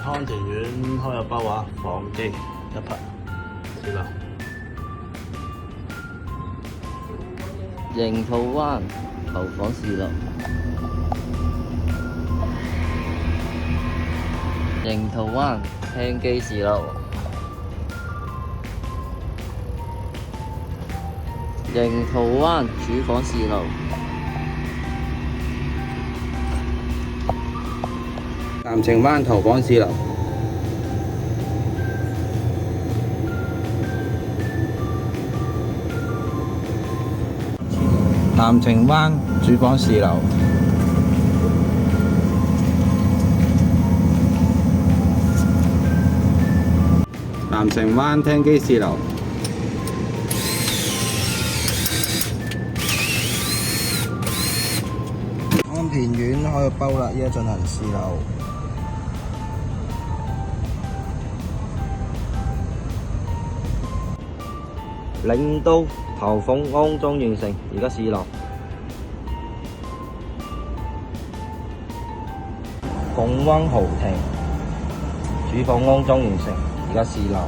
康田苑開入包話房機一匹4樓。盈途灣頭房4樓。盈途灣廳機4樓。盈途灣主房4樓。藍澄灣頭房4樓。藍澄灣主房4樓。藍澄灣廳機4樓。安田苑開咗包啦，依家進行試樓。領都頭鳳安裝完成，而家試樓。鳳灣豪庭主房安裝完成，而家試樓。